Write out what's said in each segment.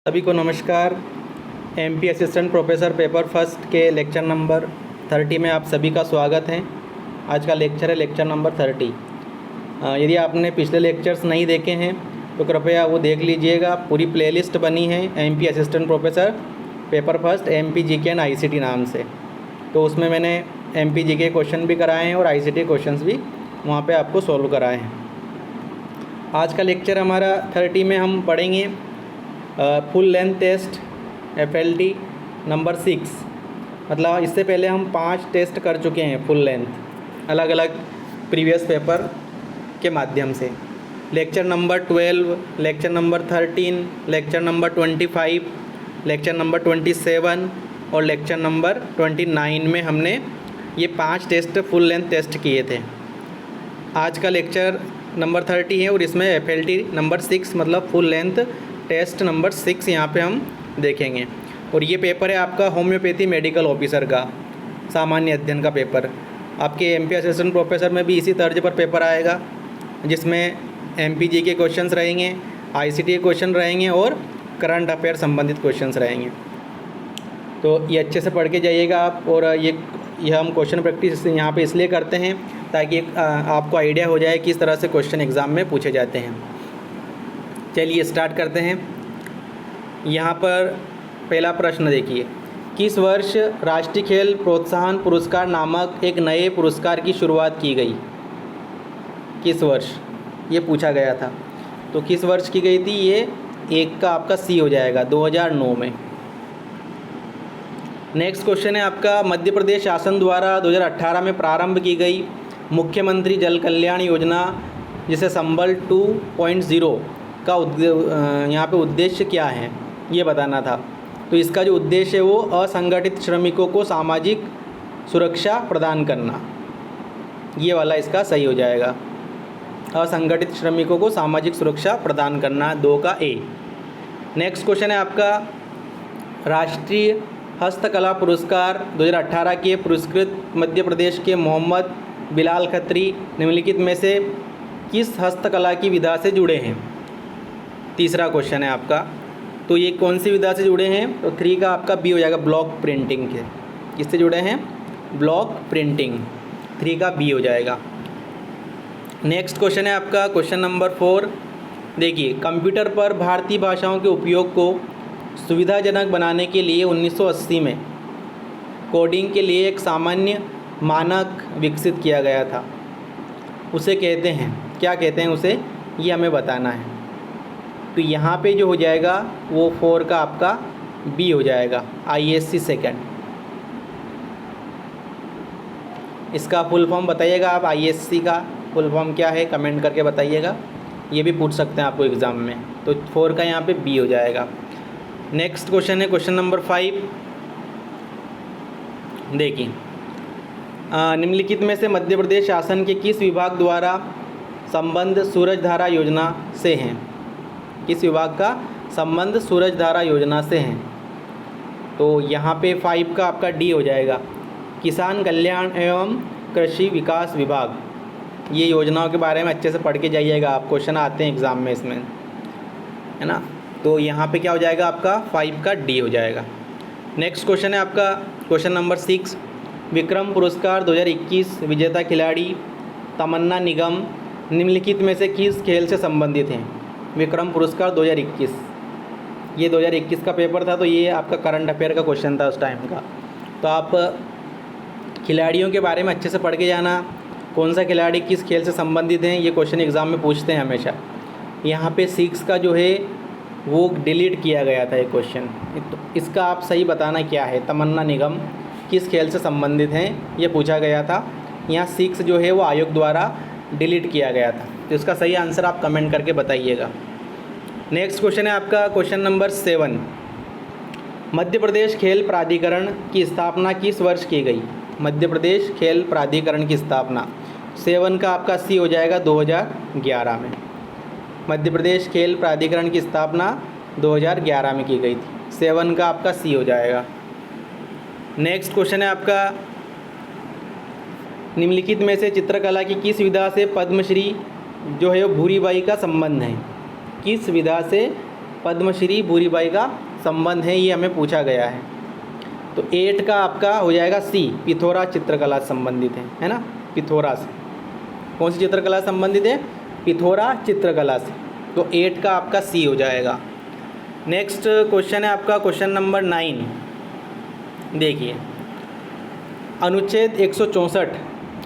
सभी को नमस्कार। MP assistant professor paper first के लेक्चर नंबर 30 में आप सभी का स्वागत है। आज का लेक्चर है लेक्चर नंबर 30। यदि आपने पिछले लेक्चर्स नहीं देखे हैं तो कृपया वो देख लीजिएगा। पूरी प्लेलिस्ट बनी है MP assistant professor paper first MP GK and ICT नाम से। तो उसमें मैंने एमपी जीके क्वेश्चन भी कराए हैं और आईसीटी क्वेश्चंस भी वहाँ पे आपको सॉल्व कराए हैं। आज का लेक्चर हमारा 30 में हम पढ़ेंगे full length test FLT number 6। मतलब इससे पहले हम 5 टेस्ट कर चुके हैं फुल लेंथ अलग अलग प्रीवियस पेपर के माध्यम से। Lecture number 12, lecture number 13, lecture number 25, lecture number 27 और लेक्चर नंबर 29 में हमने ये 5 टेस्ट फुल लेंथ टेस्ट किए थे। आज का लेक्चर नंबर 30 है और इसमें FLT नंबर 6 मतलब फुल लेंथ टेस्ट नंबर 6 यहाँ पे हम देखेंगे। और ये पेपर है आपका होम्योपैथी मेडिकल ऑफिसर का सामान्य अध्ययन का पेपर। आपके एमपी असिस्टेंट प्रोफेसर में भी इसी तर्ज पर पेपर आएगा, जिसमें MPG के क्वेश्चंस रहेंगे, ICT के क्वेश्चन रहेंगे और करंट अफेयर संबंधित क्वेश्चंस रहेंगे। तो ये अच्छे से पढ़ के जाइएगा आप। और ये हम क्वेश्चन प्रैक्टिस यहाँ पे इसलिए करते हैं ताकि आपको आइडिया हो जाए किस तरह से क्वेश्चन एग्ज़ाम में पूछे जाते हैं। चलिए स्टार्ट करते हैं। यहाँ पर पहला प्रश्न देखिए, किस वर्ष राष्ट्रीय खेल प्रोत्साहन पुरस्कार नामक एक नए पुरस्कार की शुरुआत की गई? किस वर्ष ये पूछा गया था, तो किस वर्ष की गई थी? ये एक का आपका सी हो जाएगा, 2009 में। नेक्स्ट क्वेश्चन है आपका, मध्य प्रदेश शासन द्वारा 2018 में प्रारंभ की गई मुख्यमंत्री जल कल्याण योजना जिसे संबल 2.0 का यहाँ पे उद्देश्य क्या है ये बताना था। तो इसका जो उद्देश्य है वो असंगठित श्रमिकों को सामाजिक सुरक्षा प्रदान करना, ये वाला इसका सही हो जाएगा। असंगठित श्रमिकों को सामाजिक सुरक्षा प्रदान करना, 2 का ए। नेक्स्ट क्वेश्चन है आपका, राष्ट्रीय हस्तकला पुरस्कार 2018 के पुरस्कृत मध्य प्रदेश के मोहम्मद बिलाल खत्री निम्नलिखित में से किस हस्तकला की विधा से जुड़े हैं? तीसरा क्वेश्चन है आपका, तो ये कौन सी विधा से जुड़े हैं? तो 3 का आपका बी हो जाएगा, ब्लॉक प्रिंटिंग के। किससे जुड़े हैं? ब्लॉक प्रिंटिंग, 3 का बी हो जाएगा। नेक्स्ट क्वेश्चन है आपका क्वेश्चन नंबर 4। देखिए, कंप्यूटर पर भारतीय भाषाओं के उपयोग को सुविधाजनक बनाने के लिए 1980 में कोडिंग के लिए एक सामान्य मानक विकसित किया गया था। उसे कहते हैं, क्या कहते हैं उसे, ये हमें बताना है। तो यहाँ पे जो हो जाएगा वो 4 का आपका बी हो जाएगा, ISC सेकेंड। इसका फुल फॉर्म बताइएगा आप, ISC का फुल फॉर्म क्या है कमेंट करके बताइएगा, ये भी पूछ सकते हैं आपको एग्ज़ाम में। तो 4 का यहाँ पे बी हो जाएगा। नेक्स्ट क्वेश्चन है क्वेश्चन नंबर 5। देखिए, निम्नलिखित में से मध्य प्रदेश शासन के किस विभाग द्वारा संबंध सूरजधारा योजना से हैं? किस विभाग का संबंध सूरजधारा योजना से हैं? तो यहाँ पे 5 का आपका डी हो जाएगा, किसान कल्याण एवं कृषि विकास विभाग। ये योजनाओं के बारे में अच्छे से पढ़ के जाइएगा आप, क्वेश्चन आते हैं एग्ज़ाम में इसमें, है ना। तो यहाँ पे क्या हो जाएगा आपका 5 का डी हो जाएगा। नेक्स्ट क्वेश्चन है आपका क्वेश्चन नंबर 6। विक्रम पुरस्कार 2021 विजेता खिलाड़ी तमन्ना निगम निम्नलिखित में से किस खेल से संबंधित हैं? विक्रम पुरस्कार 2021, ये 2021 का पेपर था, तो ये आपका करंट अफेयर का क्वेश्चन था उस टाइम का। तो आप खिलाड़ियों के बारे में अच्छे से पढ़ के जाना, कौन सा खिलाड़ी किस खेल से संबंधित हैं, ये क्वेश्चन एग्ज़ाम में पूछते हैं हमेशा। यहाँ पे 6 का जो है वो डिलीट किया गया था ये क्वेश्चन, तो इसका आप सही बताना क्या है। तमन्ना निगम किस खेल से संबंधित हैं ये पूछा गया था। यहाँ 6 जो है वो आयोग द्वारा डिलीट किया गया था, तो इसका सही आंसर आप कमेंट करके बताइएगा। नेक्स्ट क्वेश्चन है आपका क्वेश्चन नंबर 7। मध्य प्रदेश खेल प्राधिकरण की स्थापना किस वर्ष की गई? मध्य प्रदेश खेल प्राधिकरण की स्थापना 7 का आपका सी हो जाएगा, 2011 में। मध्य प्रदेश खेल प्राधिकरण की स्थापना 2011 में की गई थी, 7 का आपका सी हो जाएगा। नेक्स्ट क्वेश्चन है आपका, निम्नलिखित में से चित्रकला की किस विधा से पद्मश्री जो है वो भूरीबाई का संबंध है? किस विधा से पद्मश्री भूरीबाई का संबंध है, ये हमें पूछा गया है। तो 8 का आपका हो जाएगा सी, पिथौरा चित्रकला से संबंधित है ना, पिथौरा से। कौन सी चित्रकला से संबंधित है? पिथौरा चित्रकला से। तो 8 का आपका सी हो जाएगा। नेक्स्ट क्वेश्चन है आपका क्वेश्चन नंबर 9। देखिए अनुच्छेद 164,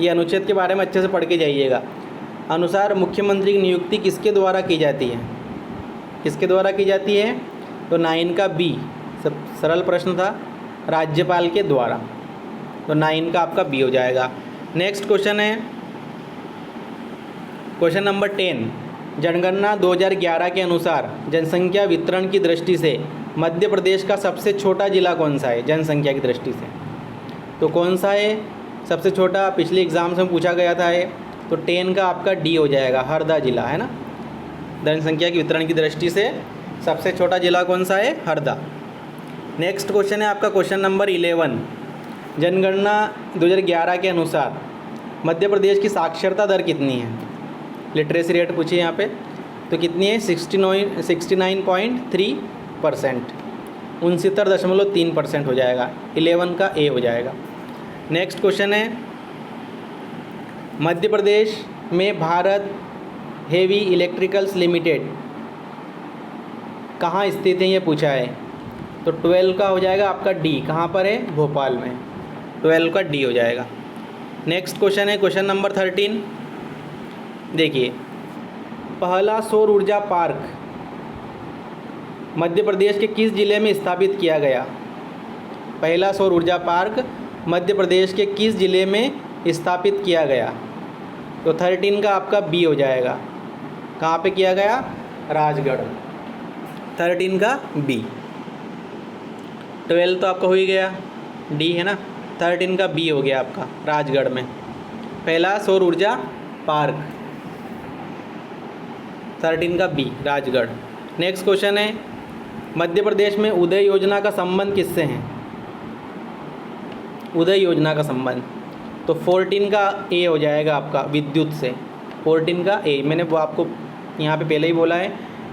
ये अनुच्छेद के बारे में अच्छे से पढ़ के जाइएगा। अनुसार मुख्यमंत्री की नियुक्ति किसके द्वारा की जाती है? किसके द्वारा की जाती है? तो 9 का बी, सब सरल प्रश्न था, राज्यपाल के द्वारा। तो 9 का आपका बी हो जाएगा। नेक्स्ट क्वेश्चन है क्वेश्चन नंबर 10। जनगणना 2011 के अनुसार जनसंख्या वितरण की दृष्टि से मध्य प्रदेश का सबसे छोटा जिला कौन सा है? जनसंख्या की दृष्टि से तो कौन सा है सबसे छोटा? पिछले एग्जाम में पूछा गया था ये। तो 10 का आपका डी हो जाएगा, हरदा जिला है ना। जनसंख्या के वितरण की दृष्टि से सबसे छोटा जिला कौन सा है? हरदा। नेक्स्ट क्वेश्चन है आपका क्वेश्चन नंबर 11। जनगणना 2011 के अनुसार मध्य प्रदेश की साक्षरता दर कितनी है? लिटरेसी रेट पूछी यहाँ पे, तो कितनी है? 69.3%, 69.3% हो जाएगा। 11 का ए हो जाएगा। नेक्स्ट क्वेश्चन है मध्य प्रदेश में भारत हेवी इलेक्ट्रिकल्स लिमिटेड कहाँ स्थित है, ये पूछा है। तो 12 का हो जाएगा आपका डी, कहाँ पर है? भोपाल में। 12 का डी हो जाएगा। नेक्स्ट क्वेश्चन है क्वेश्चन नंबर 13। देखिए पहला सौर ऊर्जा पार्क मध्य प्रदेश के किस जिले में स्थापित किया गया? पहला सौर ऊर्जा पार्क मध्य प्रदेश के किस जिले में स्थापित किया गया? तो 13 का आपका बी हो जाएगा। कहाँ पे किया गया? राजगढ़। 13 का बी। 12 तो आपका हो ही गया, डी है ना। 13 का बी हो गया आपका, राजगढ़ में पहला सौर ऊर्जा पार्क। 13 का बी, राजगढ़। नेक्स्ट क्वेश्चन है मध्य प्रदेश में उदय योजना का संबंध किससे है? उदय योजना का संबंध तो 14 का ए हो जाएगा आपका, विद्युत से। 14 का ए, मैंने वो आपको यहाँ पे पहले ही बोला है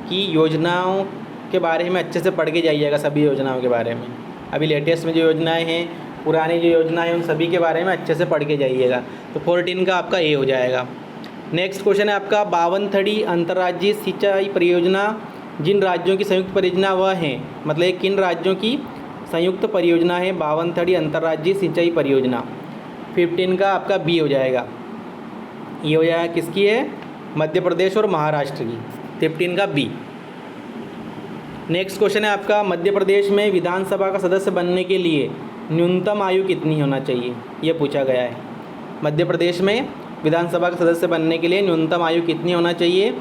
कि योजनाओं के बारे में अच्छे से पढ़ के जाइएगा, सभी योजनाओं के बारे में। अभी लेटेस्ट में जो योजनाएं हैं, पुरानी जो योजनाएं हैं, उन सभी के बारे में अच्छे से पढ़ के जाइएगा। तो 14 का आपका ए हो जाएगा। नेक्स्ट क्वेश्चन है आपका 52 अंतर्राज्यीय सिंचाई परियोजना जिन राज्यों की संयुक्त परियोजना वह है, मतलब किन राज्यों की संयुक्त परियोजना है 52 अंतर्राज्यीय सिंचाई परियोजना? 15 का आपका बी हो जाएगा। ये हो जाएगा किसकी है? मध्य प्रदेश और महाराष्ट्र की। 15 का बी। नेक्स्ट क्वेश्चन है आपका मध्य प्रदेश में विधानसभा का सदस्य बनने के लिए न्यूनतम आयु कितनी होना चाहिए? ये पूछा गया है। मध्य प्रदेश में विधानसभा का सदस्य बनने के लिए न्यूनतम आयु कितनी होना चाहिए?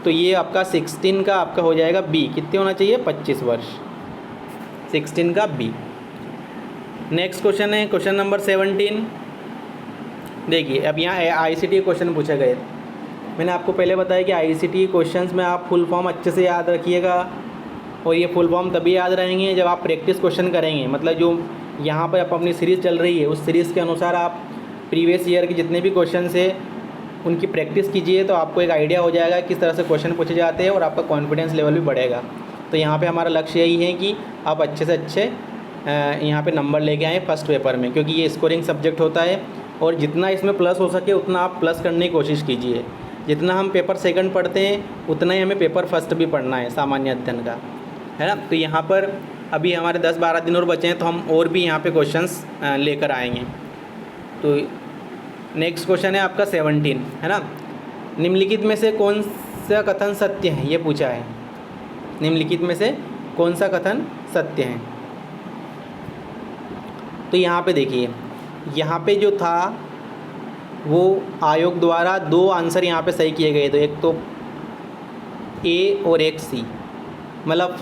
तो ये आपका 16 का आपका हो जाएगा बी। कितनी होना चाहिए? 25 वर्ष। 16 का बी। नेक्स्ट क्वेश्चन है क्वेश्चन नंबर 17। देखिए अब यहाँ ICT क्वेश्चन पूछे गए। मैंने आपको पहले बताया कि ICT क्वेश्चंस में आप फुल फॉर्म अच्छे से याद रखिएगा, और ये फुल फॉर्म तभी याद रहेंगे जब आप प्रैक्टिस क्वेश्चन करेंगे। मतलब जो यहाँ पर आप अपनी सीरीज़ चल रही है, उस सीरीज़ के अनुसार आप प्रीवियस ईयर के जितने भी क्वेश्चन है उनकी प्रैक्टिस कीजिए, तो आपको एक आइडिया हो जाएगा किस तरह से क्वेश्चन पूछे जाते हैं, और आपका कॉन्फिडेंस लेवल भी बढ़ेगा। तो यहाँ पे हमारा लक्ष्य यही है कि आप अच्छे से अच्छे यहाँ पे नंबर लेके आएँ फर्स्ट पेपर में, क्योंकि ये स्कोरिंग सब्जेक्ट होता है, और जितना इसमें प्लस हो सके उतना आप प्लस करने की कोशिश कीजिए। जितना हम पेपर सेकंड पढ़ते हैं उतना ही हमें पेपर फर्स्ट भी पढ़ना है, सामान्य अध्ययन का, है ना। तो यहाँ पर अभी हमारे 10-12 दिन और बचे हैं, तो हम और भी यहाँ पे क्वेश्चंस लेकर आएंगे। तो नेक्स्ट क्वेश्चन है आपका 17, है ना। निम्नलिखित में से कौन सा कथन सत्य है, ये पूछा है। निम्नलिखित में से कौन सा कथन सत्य है? तो यहाँ पे देखिए, यहाँ पे जो था वो आयोग द्वारा 2 आंसर यहाँ पे सही किए गए। तो एक तो ए और एक सी, मतलब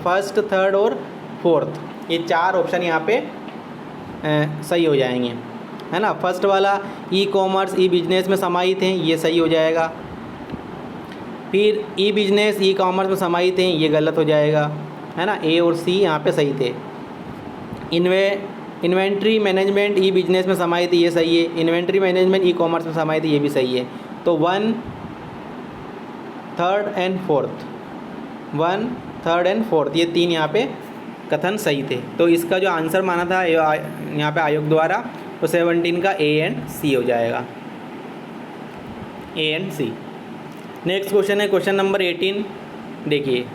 फर्स्ट, थर्ड और फोर्थ, ये 4 ऑप्शन यहाँ पे सही हो जाएंगे, है ना। फर्स्ट वाला ई कॉमर्स ई बिजनेस में समाहित हैं, ये सही हो जाएगा। फिर ई बिजनेस ई कॉमर्स में समाहित हैं, ये गलत हो जाएगा, है ना। ए और सी यहाँ पे सही थे। इन्वेंट्री मैनेजमेंट ई बिजनेस में समाहित है, ये सही है। इन्वेंट्री मैनेजमेंट ई कॉमर्स में समाहित है, ये भी सही है। तो 1, 3rd and 4th 1, 3rd and 4th, ये 3 यहाँ पे कथन सही थे। तो इसका जो आंसर माना था यहाँ पे आयोग द्वारा, तो 17 का ए एंड सी हो जाएगा, A and C. Next question है क्वेश्चन नंबर 18। देखिए,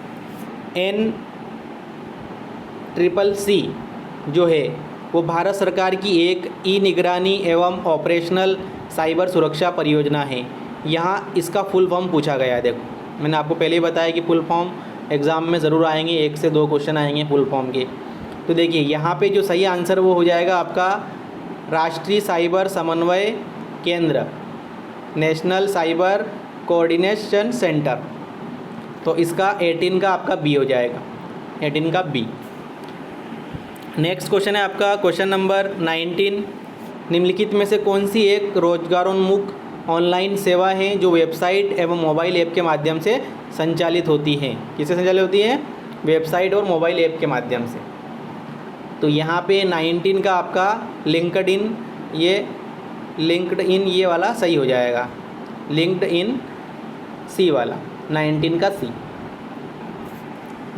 NCCC जो है वो भारत सरकार की एक ई निगरानी एवं ऑपरेशनल साइबर सुरक्षा परियोजना है। यहाँ इसका फुल फॉर्म पूछा गया है। देखो, मैंने आपको पहले ही बताया कि फुल फॉर्म एग्ज़ाम में ज़रूर आएंगे, 1 से 2 क्वेश्चन आएंगे फुल फॉर्म के। तो देखिए, यहाँ पे जो सही आंसर वो हो जाएगा आपका राष्ट्रीय साइबर समन्वय केंद्र, नेशनल साइबर कोऑर्डिनेशन सेंटर। तो इसका 18 का आपका बी हो जाएगा, 18 का बी। नेक्स्ट क्वेश्चन है आपका क्वेश्चन नंबर 19। निम्नलिखित में से कौन सी एक रोजगारोन्मुख ऑनलाइन सेवा है जो वेबसाइट एवं मोबाइल ऐप के माध्यम से संचालित होती है? किससे संचालित होती है? वेबसाइट और मोबाइल ऐप के माध्यम से। तो यहाँ पे 19 का आपका लिंक्डइन, ये वाला सही हो जाएगा, लिंक्डइन सी वाला, 19 का सी।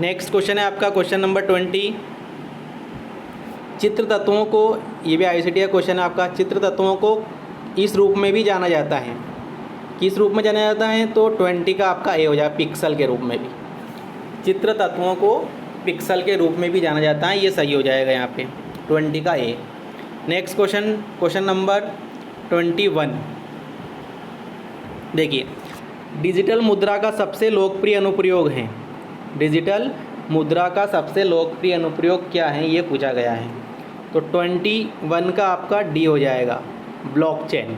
नेक्स्ट क्वेश्चन है आपका क्वेश्चन नंबर 20। चित्र तत्वों को, ये भी ICT का क्वेश्चन है आपका, चित्र तत्वों को इस रूप में भी जाना जाता है। किस रूप में जाना जाता है? तो 20 का आपका ए हो जाएगा, पिक्सल के रूप में भी। चित्र तत्वों को पिक्सल के रूप में भी जाना जाता है, ये सही हो जाएगा यहाँ पे, 20 का A. Next question, question number 21। देखिए, डिजिटल मुद्रा का सबसे लोकप्रिय अनुप्रयोग है। डिजिटल मुद्रा का सबसे लोकप्रिय अनुप्रयोग क्या है, ये पूछा गया है। तो 21 का आपका डी हो जाएगा, ब्लॉकचेन,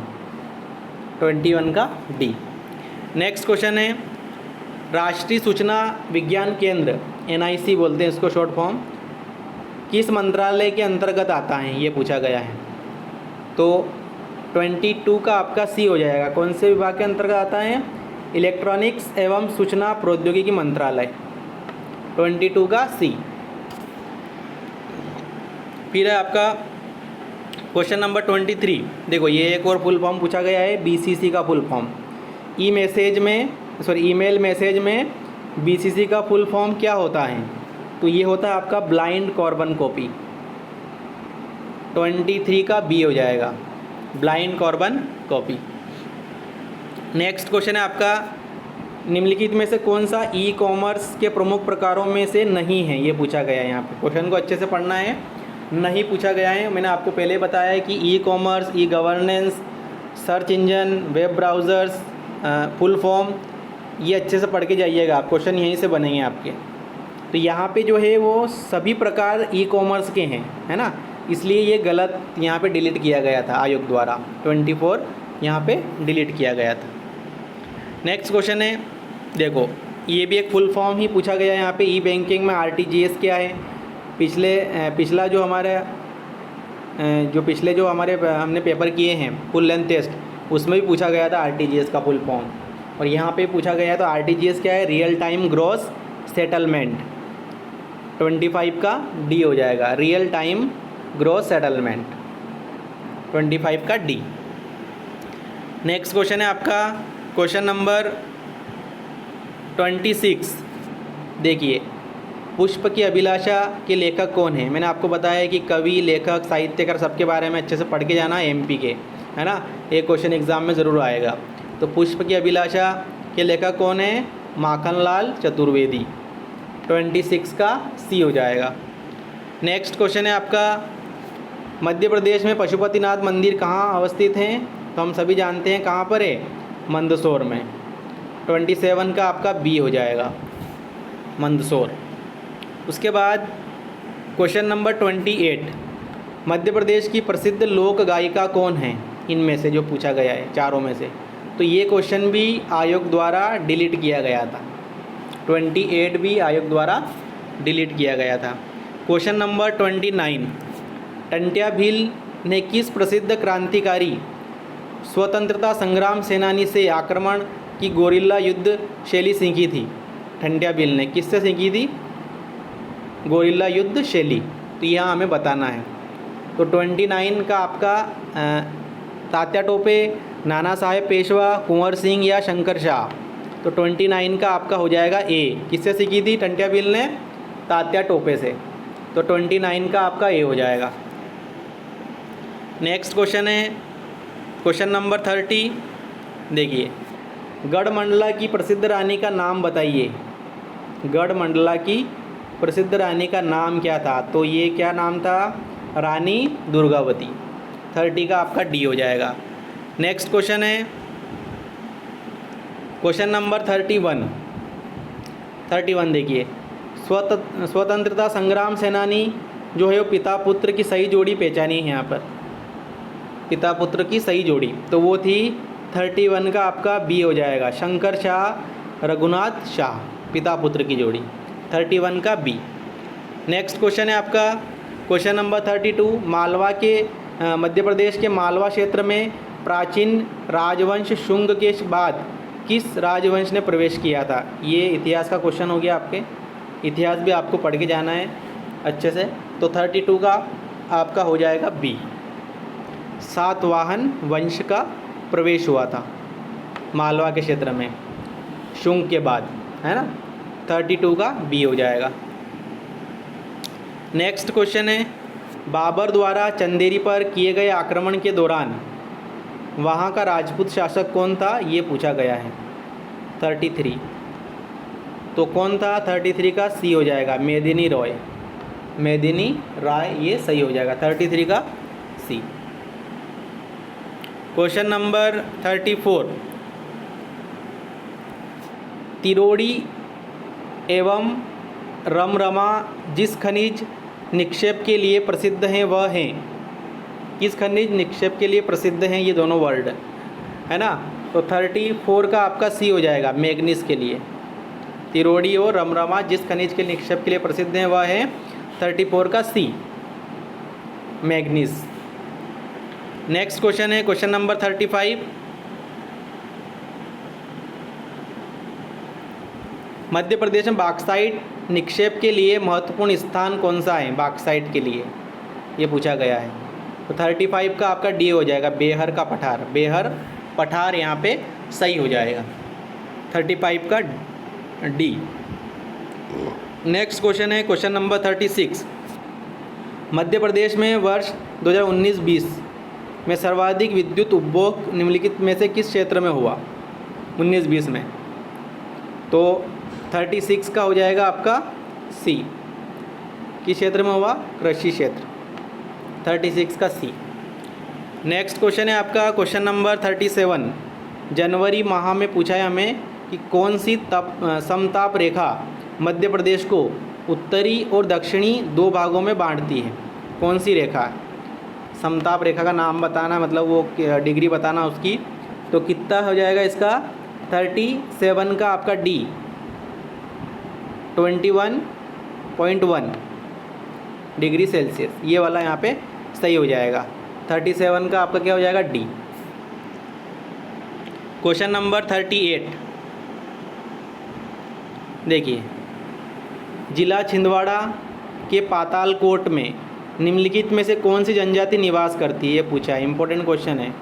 21 का डी। नेक्स्ट क्वेश्चन है राष्ट्रीय सूचना विज्ञान केंद्र, NIC बोलते हैं इसको शॉर्ट फॉर्म, किस मंत्रालय के अंतर्गत आता है, ये पूछा गया है। तो 22 का आपका सी हो जाएगा। कौन से विभाग के अंतर्गत आता है? इलेक्ट्रॉनिक्स एवं सूचना प्रौद्योगिकी मंत्रालय, 22 का सी। फिर है आपका क्वेश्चन नंबर 23। देखो, ये एक और फुल फॉर्म पूछा गया है, BCC का फुल फॉर्म। ईमेल मैसेज में BCC का फुल फॉर्म क्या होता है? तो ये होता है आपका ब्लाइंड कार्बन कॉपी, 23 का बी हो जाएगा, blind carbon copy. Next question है आपका निम्नलिखित में से कौन सा ई-कॉमर्स के प्रमुख प्रकारों में से नहीं है, ये पूछा गया है। यहाँ पे क्वेश्चन को अच्छे से पढ़ना है, नहीं पूछा गया है। मैंने आपको पहले बताया है कि e-commerce, e-governance, search engine, web browsers, full form, ये अच्छे से पढ़ के जाइएगा, क्वेश्चन यहीं से बनेंगे आपके। तो यहाँ पे जो है वो सभी प्रकार ई-कॉमर्स के हैं, है ना, इसलिए ये गलत यहाँ पे डिलीट किया गया था आयोग द्वारा, 24 यहाँ पे डिलीट किया गया था। नेक्स्ट क्वेश्चन है, देखो, ये भी एक फुल फॉर्म ही पूछा गया है यहाँ पे। ई बैंकिंग में RTGS क्या है? पिछले जो हमारे हमने पेपर किए हैं फुल लेंथ टेस्ट, उसमें भी पूछा गया था RTGS का फुल फॉर्म, और यहाँ पे पूछा गया तो RTGS क्या है? रियल टाइम ग्रॉस सेटलमेंट, 25 का डी हो जाएगा, रियल टाइम ग्रॉस सेटलमेंट, 25 का डी। नेक्स्ट क्वेश्चन है आपका क्वेश्चन नंबर 26। देखिए, पुष्प की अभिलाषा के लेखक कौन है? मैंने आपको बताया कि कवि, लेखक, साहित्यकार, सबके बारे में अच्छे से पढ़ के जाना, MP के, है ना, एक क्वेश्चन एग्जाम में ज़रूर आएगा। तो पुष्प की अभिलाषा के लेखक कौन है? माखनलाल चतुर्वेदी, 26 का सी हो जाएगा। नेक्स्ट क्वेश्चन है आपका मध्य प्रदेश में पशुपतिनाथ मंदिर कहाँ अवस्थित हैं? तो हम सभी जानते हैं कहाँ पर है, मंदसौर में, 27 का आपका बी हो जाएगा, मंदसौर। उसके बाद क्वेश्चन नंबर 28, मध्य प्रदेश की प्रसिद्ध लोक गायिका कौन है? इनमें से जो पूछा गया है चारों में से, तो ये क्वेश्चन भी आयोग द्वारा डिलीट किया गया था, 28 भी आयोग द्वारा डिलीट किया गया था। क्वेश्चन नंबर 29, टंट्या भील ने किस प्रसिद्ध क्रांतिकारी स्वतंत्रता संग्राम सेनानी से आक्रमण की गोरिल्ला युद्ध शैली सीखी थी? टंट्या भील ने किससे सीखी थी गोरिल्ला युद्ध शैली? तो यहाँ हमें बताना है। तो 29 का आपका तात्या टोपे, नाना साहेब पेशवा, कुंवर सिंह या शंकर शाह, तो 29 का आपका हो जाएगा ए। किससे सीखी थी टंट्या भील ने? तात्या टोपे से। तो 29 का आपका ए हो जाएगा। नेक्स्ट क्वेश्चन है क्वेश्चन नंबर 30। देखिए, गढ़मंडला की प्रसिद्ध रानी का नाम बताइए। गढ़मंडला की प्रसिद्ध रानी का नाम क्या था? तो ये क्या नाम था? रानी दुर्गावती। 30 का आपका डी हो जाएगा। नेक्स्ट क्वेश्चन है क्वेश्चन नंबर 31। देखिए, स्वतंत्रता संग्राम सेनानी जो है वो पिता पुत्र की सही जोड़ी पहचानी है यहाँ पर। पिता पुत्र की सही जोड़ी तो वो थी 31 का आपका बी हो जाएगा। शंकर शाह, रघुनाथ शाह, पिता पुत्र की जोड़ी। 31 का बी। नेक्स्ट क्वेश्चन है आपका क्वेश्चन नंबर 32। मालवा के मध्य प्रदेश के मालवा क्षेत्र में प्राचीन राजवंश शुंग के बाद किस राजवंश ने प्रवेश किया था? ये इतिहास का क्वेश्चन हो गया। आपके इतिहास भी आपको पढ़ के जाना है अच्छे से। तो 32 का आपका हो जाएगा बी। सातवाहन वंश का प्रवेश हुआ था मालवा के क्षेत्र में शुंग के बाद, है ना। 32 का बी हो जाएगा। नेक्स्ट क्वेश्चन है बाबर द्वारा चंदेरी पर किए गए आक्रमण के दौरान वहाँ का राजपूत शासक कौन था? ये पूछा गया है। 33 तो कौन था? 33 का सी हो जाएगा, मेदिनी रॉय। मेदिनी राय ये सही हो जाएगा। 33 का सी। Question number 34। तिरोड़ी एवं रमरमा जिस खनिज निक्षेप के लिए प्रसिद्ध हैं वह हैं। किस खनिज निक्षेप के लिए प्रसिद्ध हैं? ये दोनों वर्ड है ना। तो 34 का आपका सी हो जाएगा, मैग्नीज के लिए। तिरोड़ी और रमरमा जिस खनिज के निक्षेप के लिए प्रसिद्ध हैं वह है 34 का सी, मैग्नीज। नेक्स्ट क्वेश्चन है क्वेश्चन नंबर 35। मध्य प्रदेश में बॉक्साइट निक्षेप के लिए महत्वपूर्ण स्थान कौन सा है? बॉक्साइट के लिए ये पूछा गया है। तो 35 का आपका डी हो जाएगा, बेहर का पठार। बेहर पठार यहाँ पे सही हो जाएगा। 35 का डी। नेक्स्ट क्वेश्चन है क्वेश्चन नंबर 36। मध्य प्रदेश में वर्ष 2019-20 में सर्वाधिक विद्युत उपभोग निम्नलिखित में से किस क्षेत्र में हुआ? 19-20 में। तो 36 का हो जाएगा आपका सी। किस क्षेत्र में हुआ? कृषि क्षेत्र। 36 का सी। नेक्स्ट क्वेश्चन है आपका क्वेश्चन नंबर 37। जनवरी माह में पूछा है हमें कि कौन सी समताप रेखा मध्य प्रदेश को उत्तरी और दक्षिणी दो भागों में बांटती है? कौन सी रेखा? समताप रेखा का नाम बताना, मतलब वो डिग्री बताना उसकी। तो कितना हो जाएगा इसका? 37 का आपका डी, 21.1 डिग्री सेल्सियस। ये वाला यहाँ पे सही हो जाएगा। 37 का आपका क्या हो जाएगा? डी। Question number 38। देखिए, जिला छिंदवाड़ा के पातालकोट में निम्नलिखित में से कौन सी जनजाति निवास करती है? ये पूछा है, इंपॉर्टेंट क्वेश्चन है।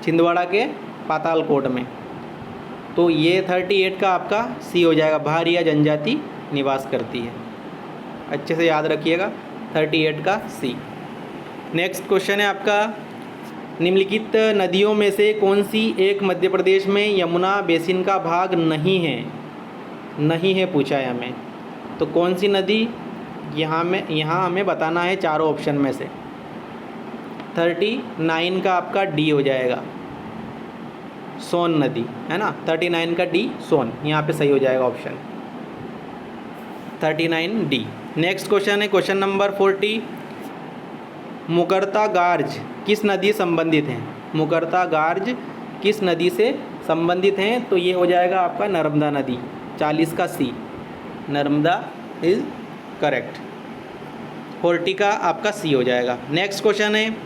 छिंदवाड़ा के पातालकोट में, तो ये 38 का आपका सी हो जाएगा, भारिया जनजाति निवास करती है। अच्छे से याद रखिएगा, 38 का सी। नेक्स्ट क्वेश्चन है आपका, निम्नलिखित नदियों में से कौन सी एक मध्य प्रदेश में यमुना बेसिन का भाग नहीं है? नहीं है पूछा है हमें। तो कौन सी नदी? यहाँ हमें बताना है चारों ऑप्शन में से। 39 का आपका डी हो जाएगा, सोन नदी, है ना। 39 का डी सोन, यहाँ पे सही हो जाएगा ऑप्शन 39 डी। नेक्स्ट क्वेश्चन है क्वेश्चन नंबर 40। मुकरता गार्ज किस नदी संबंधित हैं? मुकरता गार्ज किस नदी से संबंधित हैं? तो ये हो जाएगा आपका नर्मदा नदी। 40 का सी, नर्मदा इज करेक्ट। 40 का आपका सी हो जाएगा। नेक्स्ट क्वेश्चन है,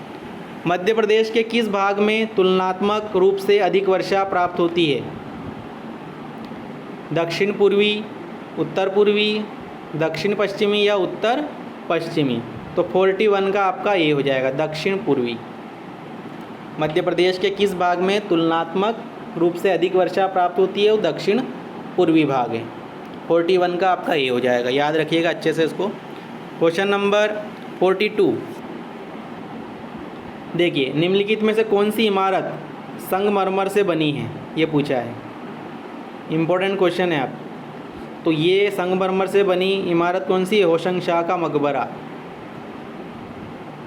मध्य प्रदेश के किस भाग में तुलनात्मक रूप से अधिक वर्षा प्राप्त होती है? दक्षिण पूर्वी, उत्तर पूर्वी, दक्षिण पश्चिमी या उत्तर पश्चिमी? तो 41 का आपका ये हो जाएगा, दक्षिण पूर्वी। मध्य प्रदेश के किस भाग में तुलनात्मक रूप से अधिक वर्षा प्राप्त होती है वो दक्षिण पूर्वी भाग है। 41 का आपका ए हो जाएगा, याद रखिएगा अच्छे से इसको। क्वेश्चन नंबर 42 देखिए, निम्नलिखित में से कौन सी इमारत संगमरमर से बनी है, ये पूछा है। इम्पोर्टेंट क्वेश्चन है आप। तो ये संगमरमर से बनी इमारत कौन सी है? होशंग शाह का मकबरा।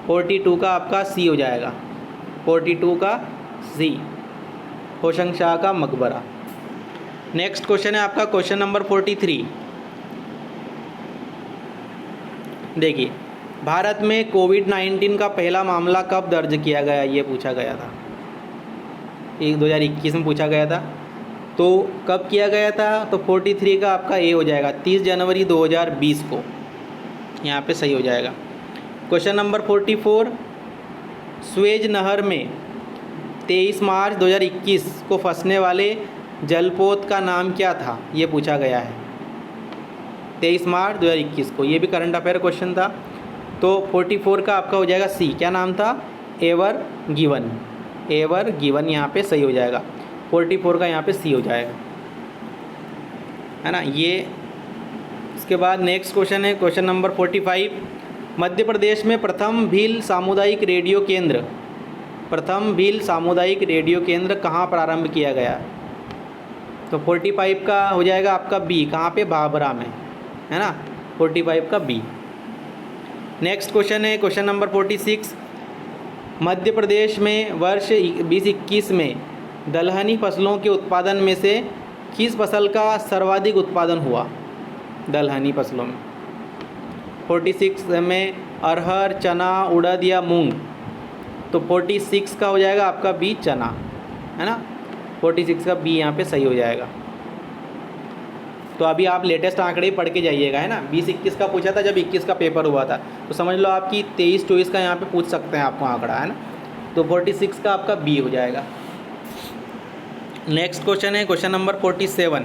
42 का आपका सी हो जाएगा, 42 का सी, होशंग शाह का मकबरा। नेक्स्ट क्वेश्चन है आपका क्वेश्चन नंबर 43। देखिए, भारत में कोविड-19 का पहला मामला कब दर्ज किया गया, ये पूछा गया था। 2021 में पूछा गया था। तो कब किया गया था? तो 43 का आपका ए हो जाएगा, 30 जनवरी 2020 को, यहाँ पे सही हो जाएगा। क्वेश्चन नंबर 44, स्वेज नहर में 23 मार्च 2021 को फंसने वाले जलपोत का नाम क्या था, ये पूछा गया है। 23 मार्च 2021 को, ये भी करंट अफेयर क्वेश्चन था। तो 44 का आपका हो जाएगा सी, क्या नाम था? एवर गिवन, एवर गिवन यहाँ पे सही हो जाएगा। 44 का यहाँ पे सी हो जाएगा, है ना। ये इसके बाद नेक्स्ट क्वेश्चन है क्वेश्चन नंबर 45। मध्य प्रदेश में प्रथम भील सामुदायिक रेडियो केंद्र, प्रथम भील सामुदायिक रेडियो केंद्र कहाँ प्रारंभ किया गया? तो 45 का हो जाएगा आपका बी, कहाँ पे? भाभरा में, है ना। 45 का बी। नेक्स्ट क्वेश्चन है क्वेश्चन नंबर 46। मध्य प्रदेश में वर्ष 2021 में दलहनी फसलों के उत्पादन में से किस फसल का सर्वाधिक उत्पादन हुआ? दलहनी फसलों में 46 में अरहर, चना, उड़द या मूंग। तो 46 का हो जाएगा आपका बी, चना, है ना। 46 का बी यहाँ पे सही हो जाएगा। तो अभी आप लेटेस्ट आंकड़े पढ़ के जाइएगा, है ना। 20-21 का पूछा था जब 21 का पेपर हुआ था, तो समझ लो आपकी 23-24 का यहाँ पे पूछ सकते हैं आपको आंकड़ा, है ना। तो 46 का आपका बी हो जाएगा। नेक्स्ट क्वेश्चन है क्वेश्चन नंबर 47।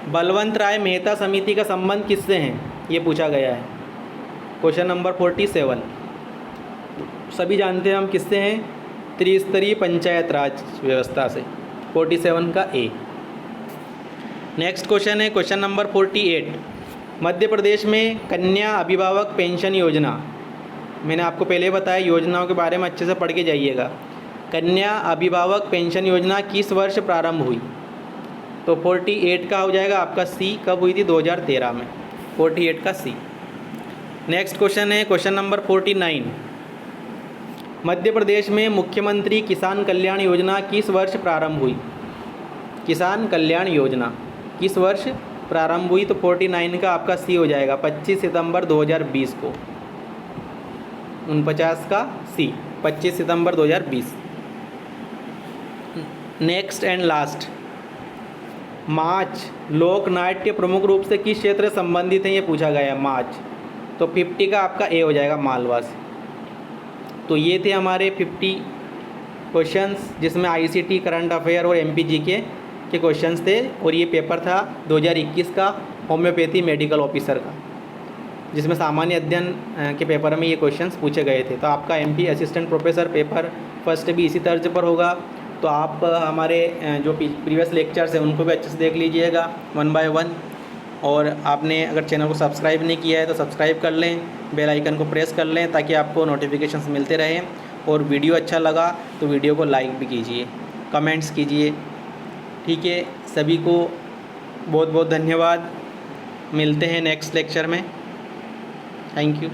बलवंत राय मेहता समिति का संबंध किससे है, ये पूछा गया है। क्वेश्चन नंबर 47 सभी जानते हैं हम किससे हैं? त्रिस्तरीय पंचायत राज व्यवस्था से। 47 का ए। नेक्स्ट क्वेश्चन है क्वेश्चन नंबर 48। मध्य प्रदेश में कन्या अभिभावक पेंशन योजना, मैंने आपको पहले बताया, योजनाओं के बारे में अच्छे से पढ़ के जाइएगा। कन्या अभिभावक पेंशन योजना किस वर्ष प्रारंभ हुई? तो 48 का हो जाएगा आपका सी, कब हुई थी? 2013 में। 48 का सी। नेक्स्ट क्वेश्चन है क्वेश्चन नंबर 49। मध्य प्रदेश में मुख्यमंत्री किसान कल्याण योजना किस वर्ष प्रारंभ हुई? किसान कल्याण योजना किस वर्ष प्रारंभ हुई? तो 49 का आपका सी हो जाएगा, 25 सितंबर 2020 को। 49 का सी, 25 सितंबर 2020। नेक्स्ट एंड लास्ट, माच लोक नाट्य प्रमुख रूप से किस क्षेत्र से संबंधित है, ये पूछा गया है। माच, तो 50 का आपका ए हो जाएगा, मालवा से। तो ये थे हमारे 50 क्वेश्चंस, जिसमें आईसीटी, करंट अफेयर और एमपीजीके के क्वेश्चंस थे। और ये पेपर था 2021 का होम्योपैथी मेडिकल ऑफिसर का, जिसमें सामान्य अध्ययन के पेपर में ये क्वेश्चंस पूछे गए थे। तो आपका MP assistant professor paper first भी इसी तर्ज पर होगा। तो आप हमारे जो प्रीवियस लेक्चर्स हैं उनको भी अच्छे से देख लीजिएगा 1 बाय 1। और आपने अगर चैनल को सब्सक्राइब नहीं किया है तो सब्सक्राइब कर लें, बेल आइकन को प्रेस कर लें ताकि आपको नोटिफिकेशंस मिलते रहें। और वीडियो अच्छा लगा तो वीडियो को लाइक भी कीजिए, कमेंट्स कीजिए, ठीक है। सभी को बहुत बहुत धन्यवाद। मिलते हैं नेक्स्ट लेक्चर में। Thank you.